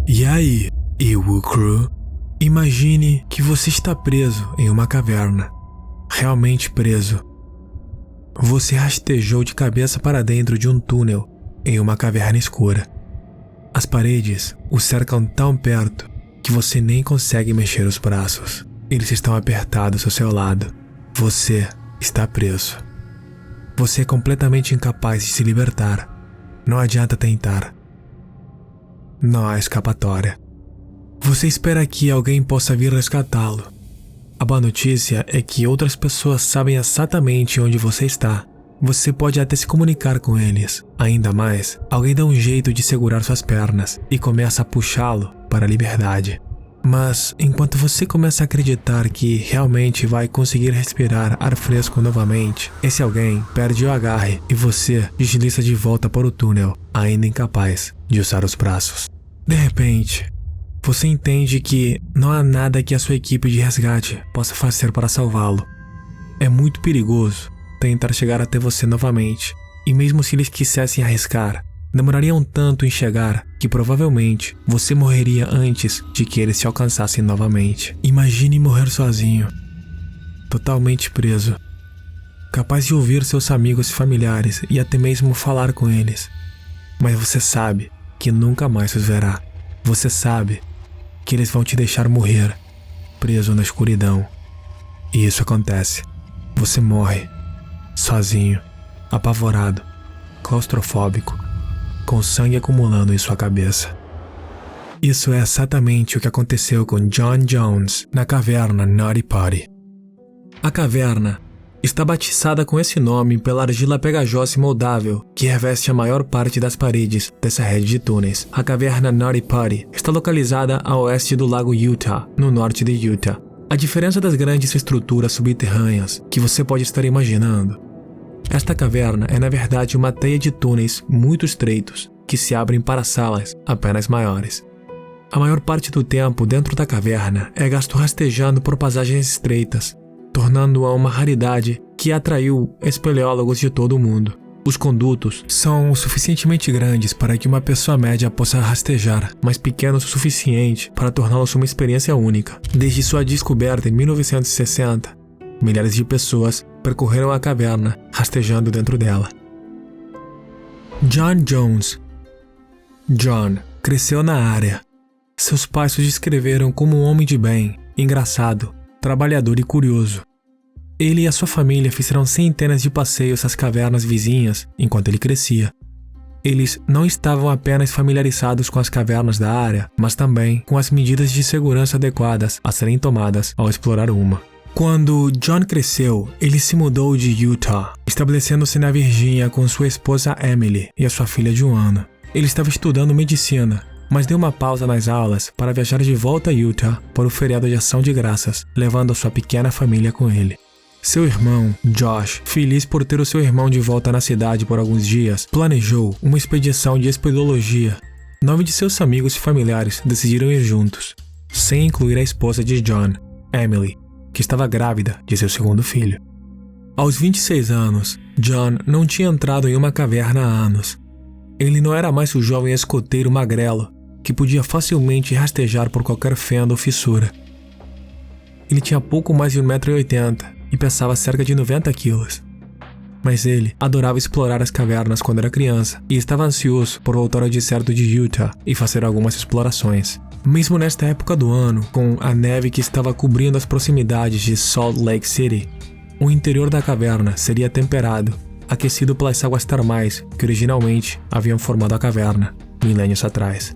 E aí, Ewu Crew? Imagine que você está preso em uma caverna. Realmente preso. Você rastejou de cabeça para dentro de um túnel em uma caverna escura. As paredes o cercam tão perto que você nem consegue mexer os braços. Eles estão apertados ao seu lado. Você está preso. Você é completamente incapaz de se libertar. Não adianta tentar. Não há escapatória. Você espera que alguém possa vir resgatá-lo. A boa notícia é que outras pessoas sabem exatamente onde você está. Você pode até se comunicar com eles. Ainda mais, alguém dá um jeito de segurar suas pernas e começa a puxá-lo para a liberdade. Mas, enquanto você começa a acreditar que realmente vai conseguir respirar ar fresco novamente, esse alguém perde o agarre e você desliza de volta para o túnel, ainda incapaz de usar os braços. De repente, você entende que não há nada que a sua equipe de resgate possa fazer para salvá-lo. É muito perigoso tentar chegar até você novamente, e mesmo se eles quisessem arriscar, demorariam tanto em chegar que provavelmente você morreria antes de que eles se alcançassem novamente. Imagine morrer sozinho, totalmente preso, capaz de ouvir seus amigos e familiares e até mesmo falar com eles. Mas você sabe que nunca mais os verá. Você sabe que eles vão te deixar morrer, preso na escuridão. E isso acontece. Você morre, sozinho, apavorado, claustrofóbico, com sangue acumulando em sua cabeça. Isso é exatamente o que aconteceu com John Jones na caverna Naughty Potty. A caverna está batizada com esse nome pela argila pegajosa e moldável que reveste a maior parte das paredes dessa rede de túneis. A caverna Naughty Potty está localizada a oeste do lago Utah, no norte de Utah. A diferença das grandes estruturas subterrâneas que você pode estar imaginando. Esta caverna é na verdade uma teia de túneis muito estreitos que se abrem para salas apenas maiores. A maior parte do tempo dentro da caverna é gasto rastejando por passagens estreitas, tornando-a uma raridade que atraiu espeleólogos de todo o mundo. Os condutos são o suficientemente grandes para que uma pessoa média possa rastejar, mas pequenos o suficiente para torná-los uma experiência única. Desde sua descoberta em 1960, milhares de pessoas percorreram a caverna, rastejando dentro dela. John Jones. John cresceu na área. Seus pais o descreveram como um homem de bem, engraçado, trabalhador e curioso. Ele e a sua família fizeram centenas de passeios às cavernas vizinhas enquanto ele crescia. Eles não estavam apenas familiarizados com as cavernas da área, mas também com as medidas de segurança adequadas a serem tomadas ao explorar uma. Quando John cresceu, ele se mudou de Utah, estabelecendo-se na Virgínia com sua esposa Emily e a sua filha de 1 ano. Ele estava estudando medicina, mas deu uma pausa nas aulas para viajar de volta a Utah para o feriado de Ação de Graças, levando a sua pequena família com ele. Seu irmão, Josh, feliz por ter o seu irmão de volta na cidade por alguns dias, planejou uma expedição de espeleologia. 9 de seus amigos e familiares decidiram ir juntos, sem incluir a esposa de John, Emily, que estava grávida de seu segundo filho. Aos 26 anos, John não tinha entrado em uma caverna há anos. Ele não era mais o jovem escoteiro magrelo que podia facilmente rastejar por qualquer fenda ou fissura. Ele tinha pouco mais de 1,80 m e pesava cerca de 90 quilos. Mas ele adorava explorar as cavernas quando era criança e estava ansioso por voltar ao deserto de Utah e fazer algumas explorações. Mesmo nesta época do ano, com a neve que estava cobrindo as proximidades de Salt Lake City, o interior da caverna seria temperado, aquecido pelas águas termais que originalmente haviam formado a caverna, milênios atrás.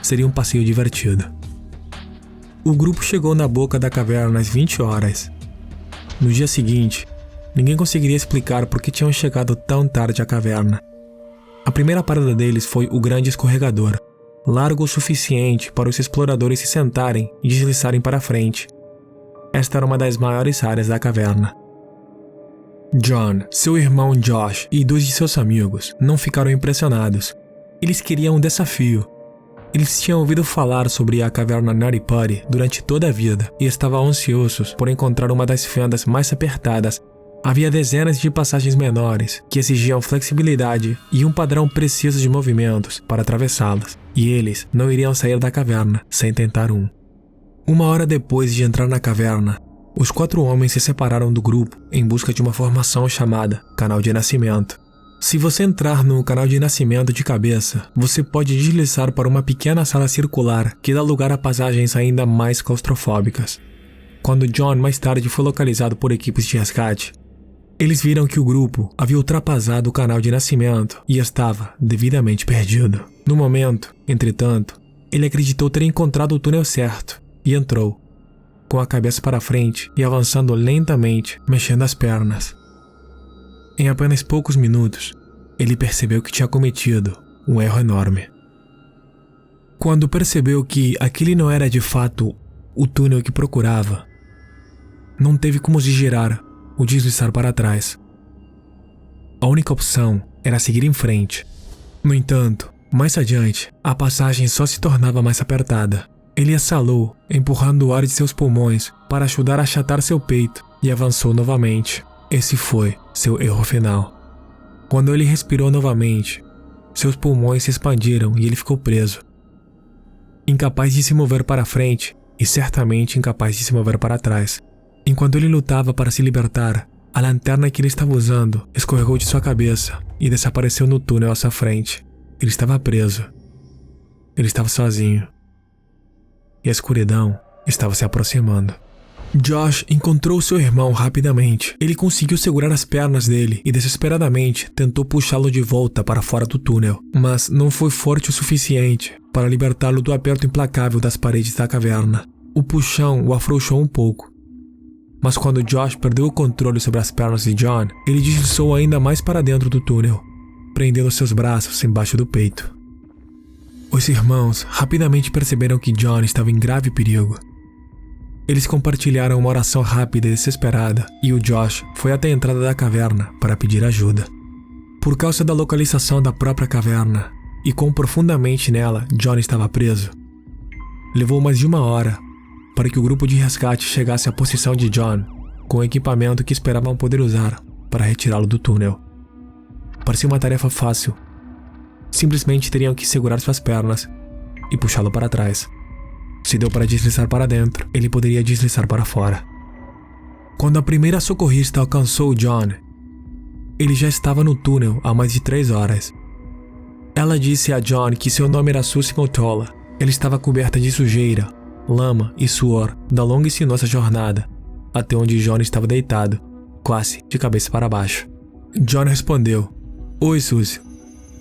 Seria um passeio divertido. O grupo chegou na boca da caverna às 20 horas. No dia seguinte, ninguém conseguiria explicar por que tinham chegado tão tarde à caverna. A primeira parada deles foi o grande escorregador, largo o suficiente para os exploradores se sentarem e deslizarem para frente. Esta era uma das maiores áreas da caverna. John, seu irmão Josh e 2 de seus amigos não ficaram impressionados. Eles queriam um desafio. Eles tinham ouvido falar sobre a caverna Naughty Potty durante toda a vida e estavam ansiosos por encontrar uma das fendas mais apertadas Havia dezenas de passagens menores que exigiam flexibilidade e um padrão preciso de movimentos para atravessá-las, e eles não iriam sair da caverna sem tentar um. Uma hora depois de entrar na caverna, os 4 homens se separaram do grupo em busca de uma formação chamada Canal de Nascimento. Se você entrar no Canal de Nascimento de cabeça, você pode deslizar para uma pequena sala circular que dá lugar a passagens ainda mais claustrofóbicas. Quando John mais tarde foi localizado por equipes de resgate, eles viram que o grupo havia ultrapassado o Canal de Nascimento e estava devidamente perdido. No momento, entretanto, ele acreditou ter encontrado o túnel certo e entrou, com a cabeça para frente e avançando lentamente, mexendo as pernas. Em apenas poucos minutos, ele percebeu que tinha cometido um erro enorme. Quando percebeu que aquele não era de fato o túnel que procurava, não teve como se girar ou deslizar para trás. A única opção era seguir em frente. No entanto, mais adiante, a passagem só se tornava mais apertada. Ele exalou, empurrando o ar de seus pulmões para ajudar a achatar seu peito e avançou novamente. Esse foi seu erro final. Quando ele respirou novamente, seus pulmões se expandiram e ele ficou preso. Incapaz de se mover para frente e certamente incapaz de se mover para trás. Enquanto ele lutava para se libertar, a lanterna que ele estava usando escorregou de sua cabeça e desapareceu no túnel à sua frente. Ele estava preso. Ele estava sozinho. E a escuridão estava se aproximando. Josh encontrou seu irmão rapidamente. Ele conseguiu segurar as pernas dele e desesperadamente tentou puxá-lo de volta para fora do túnel, mas não foi forte o suficiente para libertá-lo do aperto implacável das paredes da caverna. O puxão o afrouxou um pouco. Mas quando Josh perdeu o controle sobre as pernas de John, ele deslizou ainda mais para dentro do túnel, prendendo seus braços embaixo do peito. Os irmãos rapidamente perceberam que John estava em grave perigo. Eles compartilharam uma oração rápida e desesperada, e o Josh foi até a entrada da caverna para pedir ajuda. Por causa da localização da própria caverna, e quão profundamente nela John estava preso, levou mais de 1 hora para que o grupo de resgate chegasse à posição de John com o equipamento que esperavam poder usar para retirá-lo do túnel. Parecia uma tarefa fácil. Simplesmente teriam que segurar suas pernas e puxá-lo para trás. Se deu para deslizar para dentro, ele poderia deslizar para fora. Quando a primeira socorrista alcançou John, ele já estava no túnel há mais de 3 horas. Ela disse a John que seu nome era Susie Motola. Ela estava coberta de sujeira, lama e suor da longa e sinuosa jornada até onde John estava deitado, quase de cabeça para baixo. John respondeu: "Oi, Susie.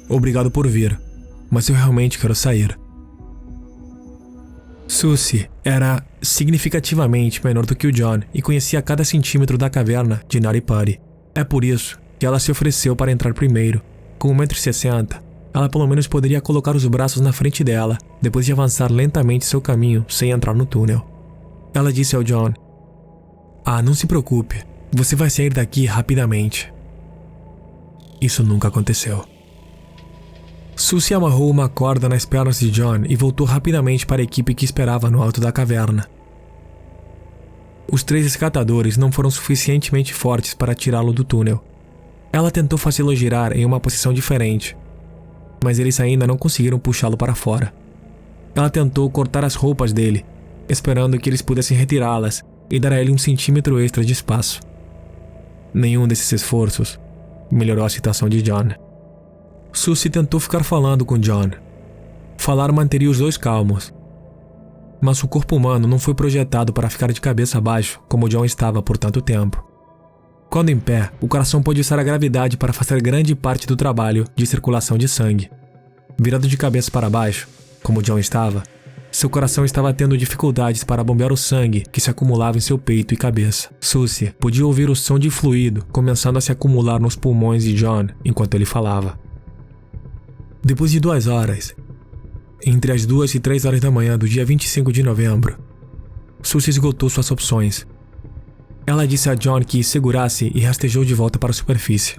Obrigado por vir, mas eu realmente quero sair." Susie era significativamente menor do que o John e conhecia cada centímetro da caverna de Nari Puri. É por isso que ela se ofereceu para entrar primeiro. Com 1,60 m, ela pelo menos poderia colocar os braços na frente dela, depois de avançar lentamente seu caminho sem entrar no túnel. Ela disse ao John: "Ah, não se preocupe, você vai sair daqui rapidamente." Isso nunca aconteceu. Susie amarrou uma corda nas pernas de John e voltou rapidamente para a equipe que esperava no alto da caverna. Os 3 resgatadores não foram suficientemente fortes para tirá-lo do túnel. Ela tentou fazê-lo girar em uma posição diferente, mas eles ainda não conseguiram puxá-lo para fora. Ela tentou cortar as roupas dele, esperando que eles pudessem retirá-las e dar a ele 1 centímetro extra de espaço. Nenhum desses esforços melhorou a situação de John. Susie tentou ficar falando com John. Falar manteria os dois calmos. Mas o corpo humano não foi projetado para ficar de cabeça abaixo como John estava por tanto tempo. Quando em pé, o coração pode usar a gravidade para fazer grande parte do trabalho de circulação de sangue. Virado de cabeça para baixo, como John estava, seu coração estava tendo dificuldades para bombear o sangue que se acumulava em seu peito e cabeça. Susie podia ouvir o som de fluido começando a se acumular nos pulmões de John enquanto ele falava. Depois de 2 horas, entre as 2 e 3 horas da manhã do dia 25 de novembro, Susie esgotou suas opções. Ela disse a John que segurasse e rastejou de volta para a superfície.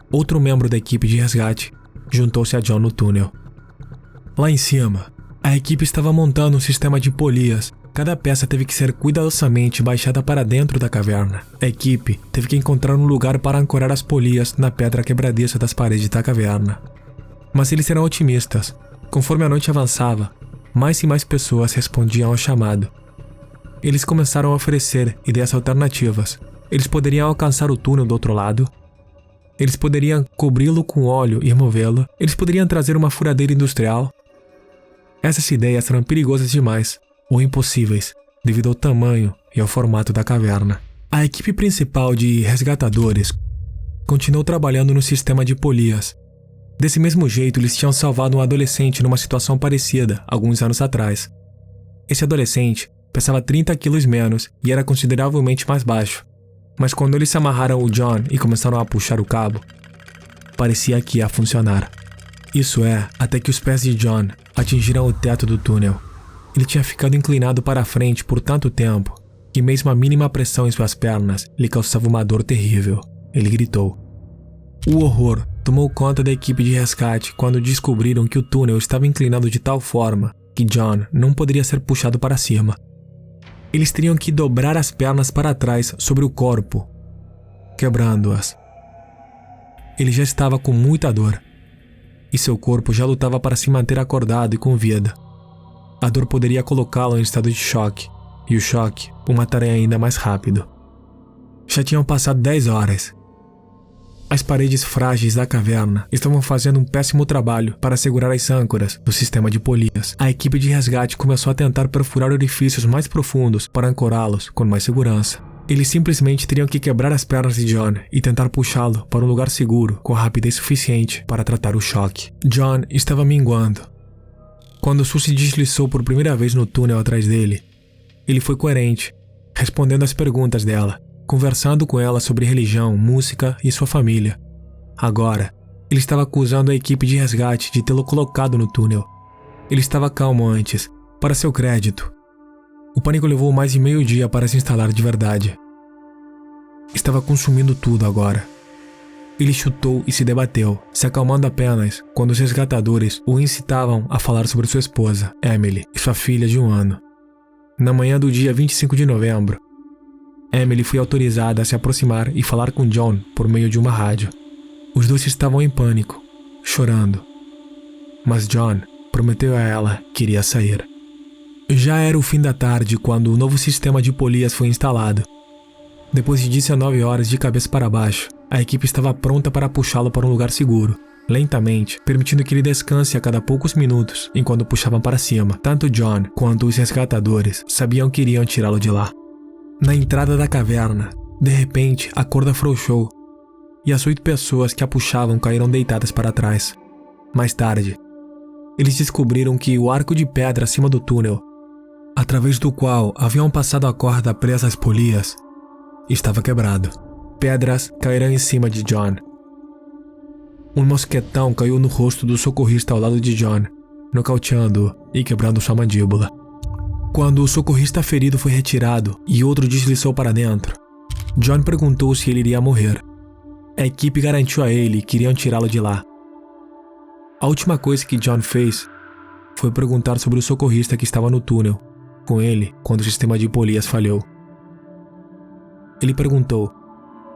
Outro membro da equipe de resgate juntou-se a John no túnel. Lá em cima, a equipe estava montando um sistema de polias Cada peça teve que ser cuidadosamente baixada para dentro da caverna. A equipe teve que encontrar um lugar para ancorar as polias na pedra quebradiça das paredes da caverna. Mas eles eram otimistas. Conforme a noite avançava, mais e mais pessoas respondiam ao chamado. Eles começaram a oferecer ideias alternativas. Eles poderiam alcançar o túnel do outro lado. Eles poderiam cobri-lo com óleo e removê-lo. Eles poderiam trazer uma furadeira industrial. Essas ideias eram perigosas demais, ou impossíveis, devido ao tamanho e ao formato da caverna. A equipe principal de resgatadores continuou trabalhando no sistema de polias. Desse mesmo jeito, eles tinham salvado um adolescente numa situação parecida, alguns anos atrás. Esse adolescente pesava 30 quilos menos e era consideravelmente mais baixo. Mas quando eles amarraram o John e começaram a puxar o cabo, parecia que ia funcionar. Isso é, até que os pés de John atingiram o teto do túnel. Ele tinha ficado inclinado para a frente por tanto tempo que mesmo a mínima pressão em suas pernas lhe causava uma dor terrível. Ele gritou. O horror tomou conta da equipe de resgate quando descobriram que o túnel estava inclinado de tal forma que John não poderia ser puxado para cima. Eles teriam que dobrar as pernas para trás sobre o corpo, quebrando-as. Ele já estava com muita dor, e seu corpo já lutava para se manter acordado e com vida. A dor poderia colocá-lo em estado de choque, e o choque o mataria ainda mais rápido. Já tinham passado 10 horas. As paredes frágeis da caverna estavam fazendo um péssimo trabalho para segurar as âncoras do sistema de polias. A equipe de resgate começou a tentar perfurar orifícios mais profundos para ancorá-los com mais segurança. Eles simplesmente teriam que quebrar as pernas de John e tentar puxá-lo para um lugar seguro com rapidez suficiente para tratar o choque. John estava minguando. Quando Sue se deslizou por primeira vez no túnel atrás dele, ele foi coerente, respondendo às perguntas dela, conversando com ela sobre religião, música e sua família. Agora, ele estava acusando a equipe de resgate de tê-lo colocado no túnel. Ele estava calmo antes, para seu crédito. O pânico levou mais de meio dia para se instalar de verdade. Estava consumindo tudo agora. Ele chutou e se debateu, se acalmando apenas quando os resgatadores o incitavam a falar sobre sua esposa, Emily, e sua filha de 1 ano. Na manhã do dia 25 de novembro, Emily foi autorizada a se aproximar e falar com John por meio de uma rádio. Os dois estavam em pânico, chorando. Mas John prometeu a ela que iria sair. Já era o fim da tarde quando o novo sistema de polias foi instalado. Depois de 19 horas de cabeça para baixo, a equipe estava pronta para puxá-lo para um lugar seguro, lentamente, permitindo que ele descanse a cada poucos minutos enquanto puxavam para cima. Tanto John quanto os resgatadores sabiam que iriam tirá-lo de lá. Na entrada da caverna, de repente, a corda afrouxou e as 8 pessoas que a puxavam caíram deitadas para trás. Mais tarde, eles descobriram que o arco de pedra acima do túnel, através do qual haviam passado a corda presa às polias, estava quebrado. Pedras caíram em cima de John. Um mosquetão caiu no rosto do socorrista ao lado de John, nocauteando-o e quebrando sua mandíbula. Quando o socorrista ferido foi retirado e outro deslizou para dentro, John perguntou se ele iria morrer. A equipe garantiu a ele que iriam tirá-lo de lá. A última coisa que John fez foi perguntar sobre o socorrista que estava no túnel com ele quando o sistema de polias falhou. Ele perguntou: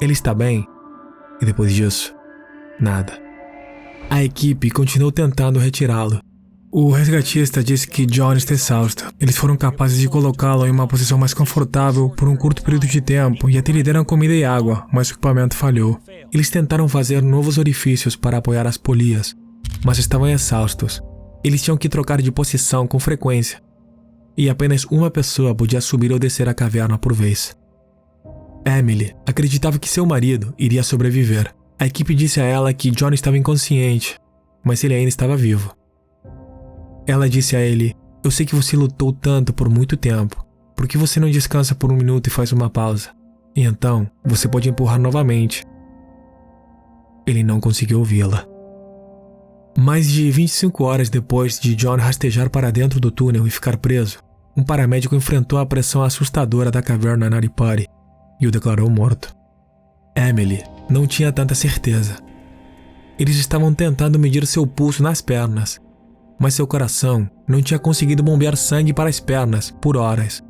"Ele está bem?" E depois disso, nada. A equipe continuou tentando retirá-lo. O resgatista disse que John está exausto. Eles foram capazes de colocá-lo em uma posição mais confortável por um curto período de tempo e até lhe deram comida e água, mas o equipamento falhou. Eles tentaram fazer novos orifícios para apoiar as polias, mas estavam exaustos. Eles tinham que trocar de posição com frequência, e apenas uma pessoa podia subir ou descer a caverna por vez. Emily acreditava que seu marido iria sobreviver. A equipe disse a ela que John estava inconsciente, mas ele ainda estava vivo. Ela disse a ele: "Eu sei que você lutou tanto por muito tempo. Por que você não descansa por 1 minuto e faz uma pausa? E então, você pode empurrar novamente." Ele não conseguiu ouvi-la. Mais de 25 horas depois de John rastejar para dentro do túnel e ficar preso, um paramédico enfrentou a pressão assustadora da caverna Naripari e o declarou morto. Emily não tinha tanta certeza. Eles estavam tentando medir seu pulso nas pernas, mas seu coração não tinha conseguido bombear sangue para as pernas por horas.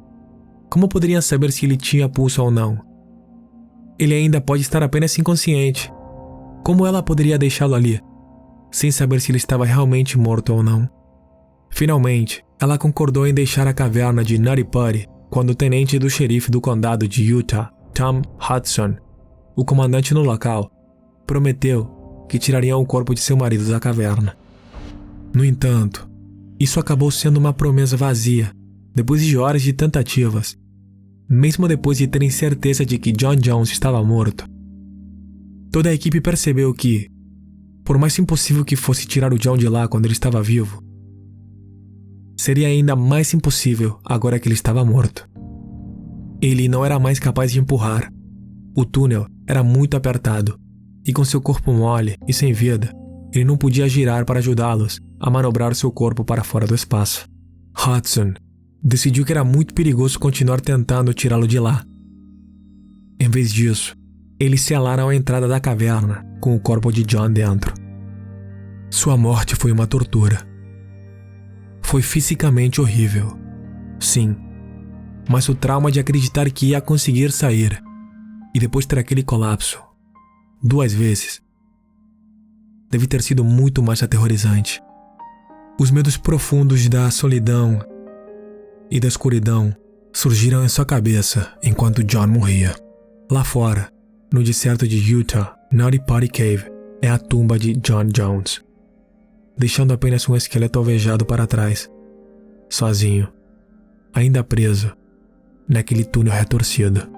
Como poderia saber se ele tinha pulso ou não? Ele ainda pode estar apenas inconsciente. Como ela poderia deixá-lo ali, sem saber se ele estava realmente morto ou não? Finalmente, ela concordou em deixar a caverna de Nutty Putty quando o tenente do xerife do condado de Utah, Tom Hudson, o comandante no local, prometeu que tirariam o corpo de seu marido da caverna. No entanto, isso acabou sendo uma promessa vazia depois de horas de tentativas, mesmo depois de terem certeza de que John Jones estava morto. Toda a equipe percebeu que, por mais impossível que fosse tirar o John de lá quando ele estava vivo, seria ainda mais impossível agora que ele estava morto. Ele não era mais capaz de empurrar. O túnel era muito apertado, e com seu corpo mole e sem vida, ele não podia girar para ajudá-los a manobrar seu corpo para fora do espaço. Hudson decidiu que era muito perigoso continuar tentando tirá-lo de lá. Em vez disso, eles selaram a entrada da caverna com o corpo de John dentro. Sua morte foi uma tortura. Foi fisicamente horrível. Sim, mas o trauma de acreditar que ia conseguir sair e depois ter aquele colapso 2 vezes deve ter sido muito mais aterrorizante. Os medos profundos da solidão e da escuridão surgiram em sua cabeça enquanto John morria. Lá fora, no deserto de Utah, Nutty Putty Cave é a tumba de John Jones, deixando apenas um esqueleto alvejado para trás, sozinho, ainda preso naquele túnel retorcido.